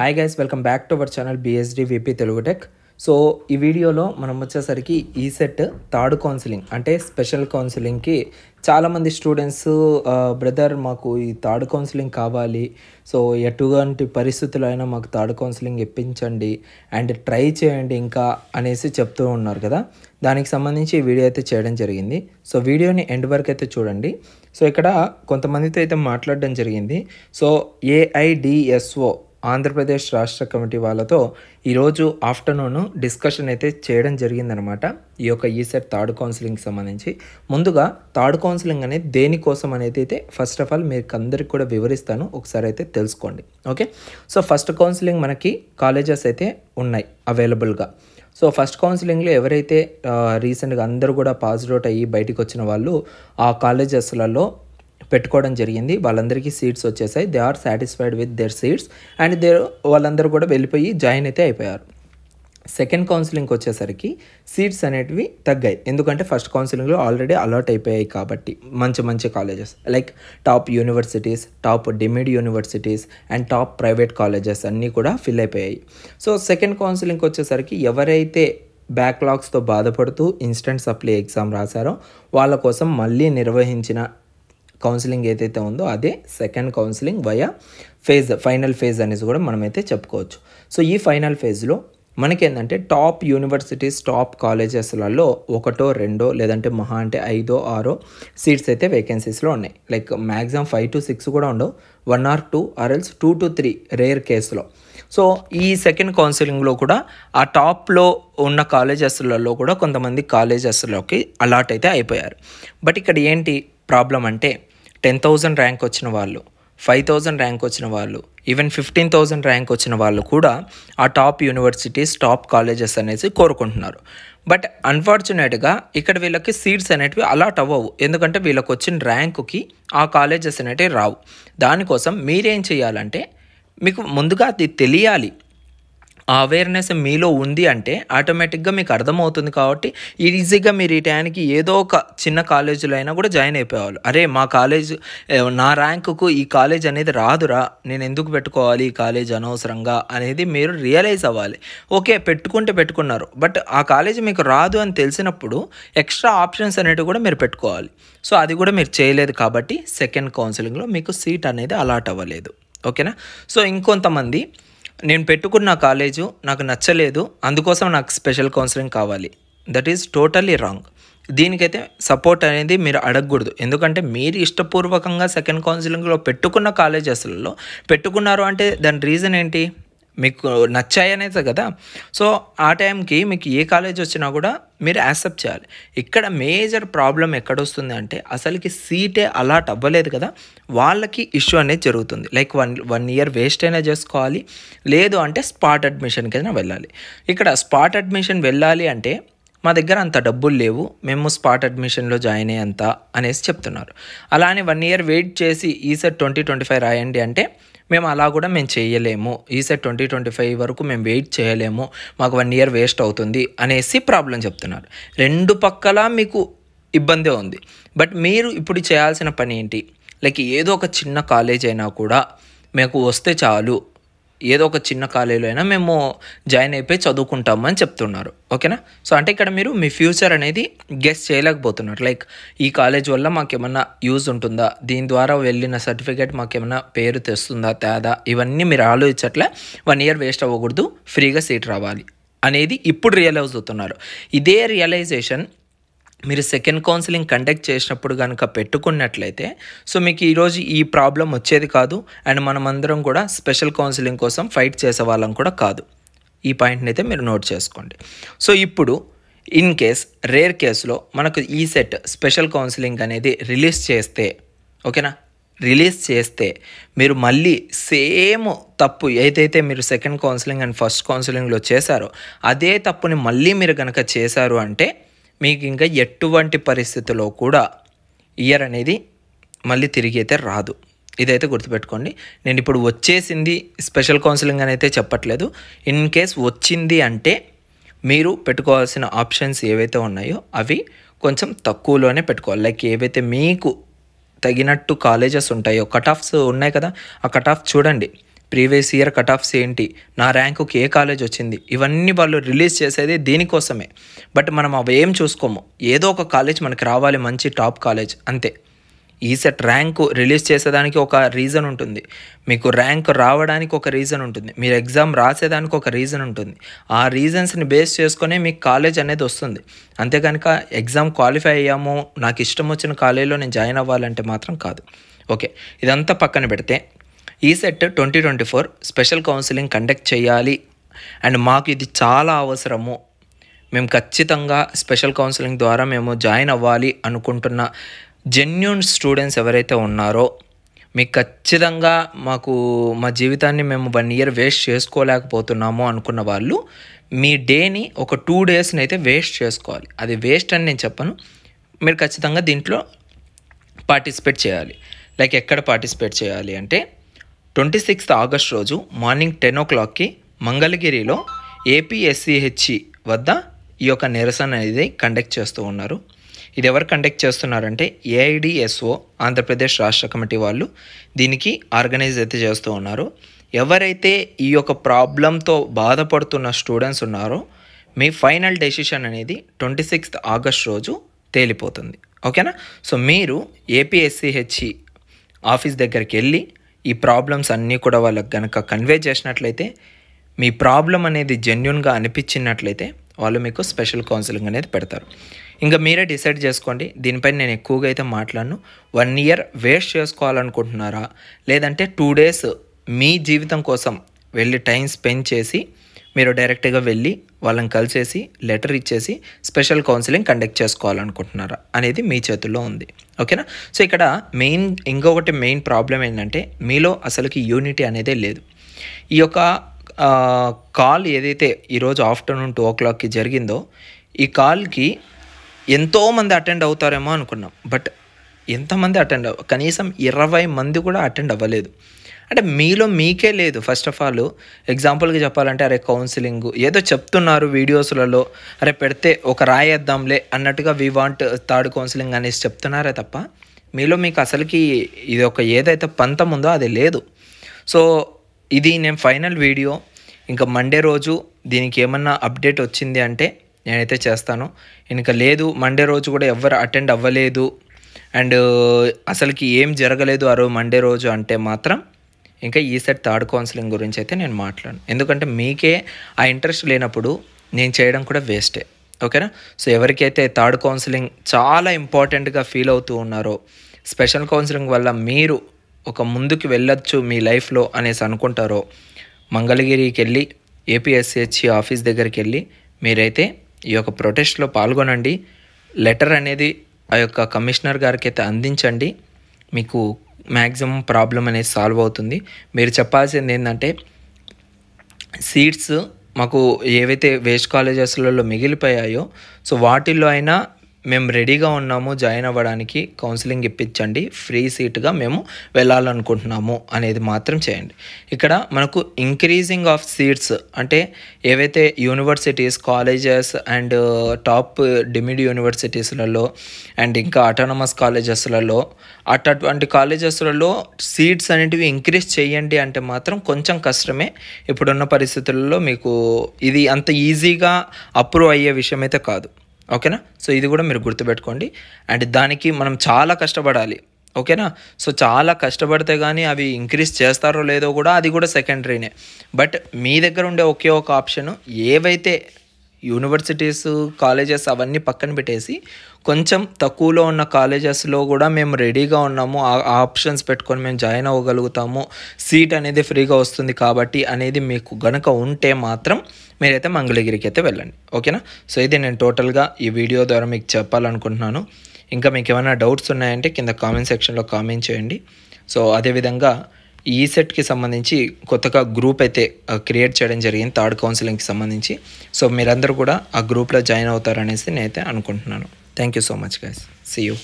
Hi guys, welcome back to our channel BSD VP Telugu tech. So ఈ వీడియోలో మనం వచ్చేసరికి ఈసెట్ థర్డ్ కౌన్సిలింగ్ అంటే స్పెషల్ కౌన్సిలింగ్కి చాలామంది స్టూడెంట్స్ బ్రదర్ మాకు ఈ థర్డ్ కౌన్సిలింగ్ కావాలి, సో ఎటువంటి పరిస్థితుల్లో అయినా మాకు థర్డ్ కౌన్సిలింగ్ ఇప్పించండి అండ్ ట్రై చేయండి ఇంకా అనేసి చెప్తూ ఉన్నారు కదా. దానికి సంబంధించి ఈ వీడియో అయితే చేయడం జరిగింది. సో వీడియోని ఎండ్ వరకు అయితే చూడండి. సో ఇక్కడ కొంతమందితో అయితే మాట్లాడడం జరిగింది. సో ఏఐడిఎస్ఓ ఆంధ్రప్రదేశ్ రాష్ట్ర కమిటీ వాళ్ళతో ఈరోజు ఆఫ్టర్నూన్ డిస్కషన్ అయితే చేయడం జరిగిందనమాట. ఈ యొక్క ఈసెట్ థర్డ్ కౌన్సిలింగ్కి సంబంధించి ముందుగా థర్డ్ కౌన్సిలింగ్ అనేది దేనికోసం అనేది అయితే ఫస్ట్ ఆఫ్ ఆల్ మీకు అందరికి కూడా వివరిస్తాను, ఒకసారి అయితే తెలుసుకోండి. ఓకే, సో ఫస్ట్ కౌన్సిలింగ్ మనకి కాలేజెస్ అయితే ఉన్నాయి అవైలబుల్గా. సో ఫస్ట్ కౌన్సిలింగ్లో ఎవరైతే రీసెంట్గా అందరూ కూడా పాస్డ్ అవుట్ అయ్యి బయటికి వచ్చిన వాళ్ళు ఆ కాలేజెస్లలో పెట్టుకోవడం జరిగింది. వాళ్ళందరికీ సీట్స్ వచ్చేసాయి. They are satisfied with their seats and వాళ్ళందరూ కూడా వెళ్ళిపోయి జాయిన్ అయితే అయిపోయారు. సెకండ్ కౌన్సిలింగ్కి వచ్చేసరికి సీట్స్ అనేటివి తగ్గాయి, ఎందుకంటే ఫస్ట్ కౌన్సిలింగ్లో ఆల్రెడీ అలాట్ అయిపోయాయి కాబట్టి మంచి మంచి colleges like top universities, top deemed universities and top private colleges అన్నీ కూడా ఫిల్ అయిపోయాయి. సో సెకండ్ కౌన్సిలింగ్కి వచ్చేసరికి ఎవరైతే బ్యాక్లాగ్స్తో బాధపడుతూ ఇన్స్టెంట్ సప్లై ఎగ్జామ్ రాశారో వాళ్ళ కోసం మళ్ళీ నిర్వహించిన కౌన్సిలింగ్ ఏదైతే ఉందో అదే second counselling via final phase అనేసి కూడా మనమైతే చెప్పుకోవచ్చు. సో ఈ ఫైనల్ ఫేజ్లో మనకేంటంటే టాప్ యూనివర్సిటీస్, టాప్ కాలేజెస్లలో ఒకటో రెండో లేదంటే మహా అంటే 5 or 6 సీట్స్ అయితే వేకెన్సీస్లో ఉన్నాయి. లైక్ మ్యాక్సిమం 5 to 6 కూడా ఉండవు, 1 or 2 or else 2 to 3 rare కేసులో. సో ఈ సెకండ్ కౌన్సిలింగ్లో కూడా ఆ టాప్లో ఉన్న కాలేజెస్లలో కూడా కొంతమంది కాలేజెస్లోకి అలాట్ అయితే అయిపోయారు. బట్ ఇక్కడ ఏంటి ప్రాబ్లం అంటే 10,000 ర్యాంక్ వచ్చిన వాళ్ళు, 5,000 ర్యాంక్ వచ్చిన వాళ్ళు, ఈవెన్ 15,000 ర్యాంక్ వచ్చిన వాళ్ళు కూడా ఆ టాప్ యూనివర్సిటీస్, టాప్ కాలేజెస్ అనేసి కోరుకుంటున్నారు. బట్ అన్ఫార్చునేట్గా ఇక్కడ వీళ్ళకి సీట్స్ అనేటివి అలాట్ అవ్వవు, ఎందుకంటే వీళ్ళకి వచ్చిన ర్యాంకుకి ఆ కాలేజెస్ అనేటివి రావు. దానికోసం మీరేం చేయాలంటే మీకు ముందుగా అది తెలియాలి. ఆ అవేర్నెస్ మీలో ఉంది అంటే ఆటోమేటిక్గా మీకు అర్థమవుతుంది. కాబట్టి ఈజీగా మీరు ఈ టైంకి ఏదో ఒక చిన్న కాలేజీలో అయినా కూడా జాయిన్ అయిపోవాలి. అరే మా కాలేజ్, నా ర్యాంకుకు ఈ కాలేజ్ అనేది రాదురా, నేను ఎందుకు పెట్టుకోవాలి ఈ కాలేజ్ అనవసరంగా అనేది మీరు రియలైజ్ అవ్వాలి. ఓకే పెట్టుకున్నారు, బట్ ఆ కాలేజ్ మీకు రాదు అని తెలిసినప్పుడు ఎక్స్ట్రా ఆప్షన్స్ అనేవి కూడా మీరు పెట్టుకోవాలి. సో అది కూడా మీరు చేయలేదు కాబట్టి సెకండ్ కౌన్సిలింగ్లో మీకు సీట్ అనేది అలాట్ అవ్వలేదు. ఓకేనా. సో ఇంకొంతమంది నేను పెట్టుకున్న కాలేజు నాకు నచ్చలేదు, అందుకోసం నాకు స్పెషల్ కౌన్సిలింగ్ కావాలి. That is totally wrong. దీనికైతే సపోర్ట్ అనేది మీరు అడగకూడదు, ఎందుకంటే మీరు ఇష్టపూర్వకంగా సెకండ్ కౌన్సిలింగ్లో పెట్టుకున్న కాలేజెస్లలో పెట్టుకున్నారు అంటే దాని రీజన్ ఏంటి, మీకు నచ్చాయనేది కదా. సో ఆ టైంకి మీకు ఏ కాలేజ్ వచ్చినా కూడా మీరు యాక్సెప్ట్ చేయాలి. ఇక్కడ మేజర్ ప్రాబ్లం ఎక్కడొస్తుంది అంటే అసలుకి సీటే అలాట్ అవ్వలేదు కదా, వాళ్ళకి ఇష్యూ అనేది జరుగుతుంది. లైక్ వన్ ఇయర్ వేస్ట్ అయినా చేసుకోవాలి, లేదు అంటే స్పాట్ అడ్మిషన్కి అయినా వెళ్ళాలి. ఇక్కడ స్పాట్ అడ్మిషన్ వెళ్ళాలి అంటే మా దగ్గర అంత డబ్బులు లేవు, మేము స్పాట్ అడ్మిషన్లో జాయిన్ అయ్యేంత అనేసి చెప్తున్నారు. అలానే 1 year వెయిట్ చేసి ఈసెట్ 2025 రాయండి అంటే మేము అలా కూడా మేము చేయలేము, ఈసెట్ 2025 వరకు మేము వెయిట్ చేయలేము, మాకు 1 year వేస్ట్ అవుతుంది అనేసి ప్రాబ్లం చెప్తున్నారు. రెండు పక్కల మీకు ఇబ్బందే ఉంది. బట్ మీరు ఇప్పుడు చేయాల్సిన పని ఏంటి, లైక్ ఏదో ఒక చిన్న కాలేజ్ అయినా కూడా మీకు వస్తే చాలు, ఏదో ఒక చిన్న కాలేజీలో అయినా మేము జాయిన్ అయిపోయి చదువుకుంటాము అని చెప్తున్నారు. ఓకేనా. సో అంటే ఇక్కడ మీరు మీ ఫ్యూచర్ అనేది గెస్ చేయలేకపోతున్నారు. లైక్ ఈ కాలేజ్ వల్ల మాకేమన్నా యూజ్ ఉంటుందా, దీని ద్వారా వెళ్ళిన సర్టిఫికేట్ మాకేమన్నా పేరు తెస్తుందా తేదా, ఇవన్నీ మీరు ఆలోచించట్లే. 1 year వేస్ట్ అవ్వకూడదు, ఫ్రీగా సీట్ రావాలి అనేది ఇప్పుడు రియలైజ్ అవుతున్నారు. ఇదే రియలైజేషన్ మీరు సెకండ్ కౌన్సిలింగ్ కండక్ట్ చేసినప్పుడు కనుక పెట్టుకున్నట్లయితే సో మీకు ఈరోజు ఈ ప్రాబ్లం వచ్చేది కాదు అండ్ మనమందరం కూడా స్పెషల్ కౌన్సిలింగ్ కోసం ఫైట్ చేసే వాళ్ళం కూడా కాదు. ఈ పాయింట్ని అయితే మీరు నోట్ చేసుకోండి. సో ఇప్పుడు ఇన్ కేస్ రేర్ కేసులో మనకు ఈసెట్ స్పెషల్ కౌన్సిలింగ్ అనేది రిలీజ్ చేస్తే, ఓకేనా, రిలీజ్ చేస్తే మీరు మళ్ళీ సేమ్ తప్పు ఏదైతే మీరు సెకండ్ కౌన్సిలింగ్ అండ్ ఫస్ట్ కౌన్సిలింగ్లో చేశారో అదే తప్పుని మళ్ళీ మీరు కనుక చేశారు అంటే మీకు ఇంకా ఎటువంటి పరిస్థితుల్లో కూడా ఇయర్ అనేది మళ్ళీ తిరిగి అయితే రాదు. ఇదైతే గుర్తుపెట్టుకోండి. నేను ఇప్పుడు వచ్చేసింది స్పెషల్ కౌన్సిలింగ్ అని అయితే చెప్పట్లేదు. ఇన్ కేస్ వచ్చింది అంటే మీరు పెట్టుకోవాల్సిన ఆప్షన్స్ ఏవైతే ఉన్నాయో అవి కొంచెం తక్కువలోనే పెట్టుకోవాలి. లైక్ ఏవైతే మీకు తగినట్టు కాలేజెస్ ఉంటాయో, కట్ ఆఫ్స్ ఉన్నాయి కదా, ఆ కట్ ఆఫ్ చూడండి. ప్రీవియస్ ఇయర్ కట్ ఆఫ్స్ ఏంటి, నా ర్యాంకుకి ఏ కాలేజ్ వచ్చింది, ఇవన్నీ వాళ్ళు రిలీజ్ చేసేది దీనికోసమే. బట్ మనం అవి ఏం చూసుకోము. ఏదో ఒక కాలేజ్ మనకి రావాలి, మంచి టాప్ కాలేజ్, అంతే. ఈసెట్ ర్యాంకు రిలీజ్ చేసేదానికి ఒక రీజన్ ఉంటుంది, మీకు ర్యాంక్ రావడానికి ఒక రీజన్ ఉంటుంది, మీరు ఎగ్జామ్ రాసేదానికి ఒక రీజన్ ఉంటుంది. ఆ రీజన్స్ని బేస్ చేసుకునే మీకు కాలేజ్ అనేది వస్తుంది. అంతేకనుక ఎగ్జామ్ క్వాలిఫై అయ్యాము, నాకు ఇష్టం వచ్చిన కాలేజీలో నేను జాయిన్ అవ్వాలంటే మాత్రం కాదు. ఓకే, ఇదంతా పక్కన పెడితే ఈసెట్ 2024 స్పెషల్ కౌన్సిలింగ్ కండక్ట్ చేయాలి అండ్ మాకు ఇది చాలా అవసరము, మేము ఖచ్చితంగా స్పెషల్ కౌన్సిలింగ్ ద్వారా మేము జాయిన్ అవ్వాలి అనుకుంటున్న జెన్యూన్ స్టూడెంట్స్ ఎవరైతే ఉన్నారో, మీకు ఖచ్చితంగా మా జీవితాన్ని మేము 1 year వేస్ట్ చేసుకోలేకపోతున్నాము అనుకున్న వాళ్ళు మీ డేని ఒక 2 daysని అయితే వేస్ట్ చేసుకోవాలి. అది వేస్ట్ అని నేను చెప్పను, మీరు ఖచ్చితంగా దీంట్లో పార్టిసిపేట్ చేయాలి. లైక్ ఎక్కడ పార్టిసిపేట్ చేయాలి అంటే 26th August రోజు మార్నింగ్ 10 o'clockకి మంగళగిరిలో APSCHE వద్ద ఈ యొక్క నిరసన అనేది కండక్ట్ చేస్తూ ఉన్నారు. ఇది ఎవరు కండక్ట్ చేస్తున్నారంటే AIDSO ఆంధ్రప్రదేశ్ రాష్ట్ర కమిటీ వాళ్ళు దీనికి ఆర్గనైజ్ అయితే చేస్తూ ఉన్నారు. ఎవరైతే ఈ యొక్క ప్రాబ్లంతో బాధపడుతున్న స్టూడెంట్స్ ఉన్నారో మీ ఫైనల్ డెసిషన్ అనేది 26th August రోజు తేలిపోతుంది. ఓకేనా? సో మీరు APSCHE ఆఫీస్ దగ్గరికి వెళ్ళి ఈ ప్రాబ్లమ్స్ అన్నీ కూడా వాళ్ళకి కనుక కన్వే చేసినట్లయితే, మీ ప్రాబ్లం అనేది జెన్యున్గా అనిపించినట్లయితే వాళ్ళు మీకు స్పెషల్ కౌన్సిలింగ్ అనేది పెడతారు. ఇంకా మీరే డిసైడ్ చేసుకోండి. దీనిపైన నేను ఎక్కువగా అయితే మాట్లాడను. 1 year వేస్ట్ చేసుకోవాలనుకుంటున్నారా, లేదంటే 2 days మీ జీవితం కోసం వెళ్ళి టైం స్పెండ్ చేసి మీరు డైరెక్ట్గా వెళ్ళి వాళ్ళని కలిసేసి లెటర్ ఇచ్చేసి స్పెషల్ కౌన్సిలింగ్ కండక్ట్ చేసుకోవాలనుకుంటున్నారా అనేది మీ చేతుల్లో ఉంది. ఓకేనా? సో ఇక్కడ ఇంకొకటి మెయిన్ ప్రాబ్లం ఏంటంటే మీలో అసలుకి యూనిటీ అనేదే లేదు. ఈ యొక్క కాల్ ఏదైతే ఈరోజు ఆఫ్టర్నూన్ 2 o'clockకి జరిగిందో, ఈ కాల్కి ఎంతోమంది అటెండ్ అవుతారేమో అనుకున్నాం. బట్ ఎంతమంది కనీసం 20 మంది కూడా అటెండ్ అవ్వలేదు. అంటే మీలో మీకే లేదు. ఫస్ట్ ఆఫ్ ఆల్ ఎగ్జాంపుల్గా చెప్పాలంటే, అరే కౌన్సిలింగ్ ఏదో చెప్తున్నారు వీడియోస్లలో, అరే పెడితే ఒక రాయేద్దాంలే అన్నట్టుగా వీ వాంట్ థర్డ్ కౌన్సిలింగ్ అనేసి చెప్తున్నారే తప్ప మీలో మీకు అసలుకి ఇది ఒక ఏదైతే పంతం ఉందో అది లేదు. సో ఇది నేను ఫైనల్ వీడియో. ఇంకా మండే రోజు దీనికి ఏమన్నా అప్డేట్ వచ్చింది అంటే నేనైతే చేస్తాను. ఇంకా లేదు మండే రోజు కూడా ఎవరు అటెండ్ అవ్వలేదు అండ్ అసలుకి ఏం జరగలేదు ఆ రోజు మండే రోజు అంటే మాత్రం ఇంకా ఈసెట్ థర్డ్ కౌన్సిలింగ్ గురించి అయితే నేను మాట్లాడను. ఎందుకంటే మీకే ఆ ఇంట్రెస్ట్ లేనప్పుడు నేను చేయడం కూడా వేస్టే. ఓకేనా? సో ఎవరికైతే థర్డ్ కౌన్సిలింగ్ చాలా ఇంపార్టెంట్గా ఫీల్ అవుతూ ఉన్నారో, స్పెషల్ కౌన్సిలింగ్ వల్ల మీరు ఒక ముందుకు వెళ్ళొచ్చు మీ లైఫ్లో అనేసి అనుకుంటారో, మంగళగిరికి వెళ్ళి APSCHE ఆఫీస్ దగ్గరికి వెళ్ళి మీరైతే ఈ యొక్క ప్రొటెస్ట్లో పాల్గొనండి. లెటర్ అనేది ఆ యొక్క కమిషనర్ గారికి అయితే అందించండి. మీకు మ్యాక్సిమం ప్రాబ్లం అనేది సాల్వ్ అవుతుంది. మీరు చెప్పాల్సింది ఏంటంటే, సీట్స్ మాకు ఏవైతే వేస్ట్ కాలేజెస్లలో మిగిలిపోయాయో సో వాటిల్లో అయినా మేము రెడీగా ఉన్నాము జాయిన్ అవ్వడానికి, కౌన్సిలింగ్ ఇప్పించండి, ఫ్రీ సీట్గా మేము వెళ్ళాలనుకుంటున్నాము అనేది మాత్రం చేయండి. ఇక్కడ మనకు ఇంక్రీజింగ్ ఆఫ్ సీట్స్ అంటే ఏవైతే universities, colleges and top deemed యూనివర్సిటీస్లలో అండ్ ఇంకా అటానమస్ కాలేజెస్లలో అటువంటి కాలేజెస్లలో సీట్స్ అనేటివి ఇంక్రీజ్ చేయండి అంటే మాత్రం కొంచెం కష్టమే ఇప్పుడున్న పరిస్థితుల్లో. మీకు ఇది అంత ఈజీగా అప్రూవ్ అయ్యే విషయం అయితే కాదు. ఓకేనా? సో ఇది కూడా మీరు గుర్తుపెట్టుకోండి. అండ్ దానికి మనం చాలా కష్టపడాలి. ఓకేనా? సో చాలా కష్టపడితే కానీ అవి ఇంక్రీజ్ చేస్తారో లేదో కూడా అది కూడా సెకండరీనే. బట్ మీ దగ్గర ఉండే ఒకే ఒక ఆప్షను, ఏవైతే యూనివర్సిటీస్, కాలేజెస్ అవన్నీ పక్కన పెట్టేసి కొంచెం తక్కువలో ఉన్న కాలేజెస్లో కూడా మేము రెడీగా ఉన్నాము, ఆ ఆప్షన్స్ పెట్టుకొని మేము జాయిన్ అవ్వగలుగుతాము, సీట్ అనేది ఫ్రీగా వస్తుంది కాబట్టి అనేది మీకు గనక ఉంటే మాత్రం మీరైతే మంగళగిరికి అయితే వెళ్ళండి. ఓకేనా? సో ఇది నేను టోటల్గా ఈ వీడియో ద్వారా మీకు చెప్పాలనుకుంటున్నాను. ఇంకా మీకు ఏమైనా డౌట్స్ ఉన్నాయంటే కింద కామెంట్ సెక్షన్లో కామెంట్ చేయండి. సో అదేవిధంగా ఈ సెట్కి సంబంధించి కొత్తగా గ్రూప్ అయితే క్రియేట్ చేయడం జరిగింది థర్డ్ కౌన్సిలింగ్కి సంబంధించి. సో మీరందరూ కూడా ఆ గ్రూప్లో జాయిన్ అవుతారనేసి నేనైతే అనుకుంటున్నాను. Thank you so much guys. See you.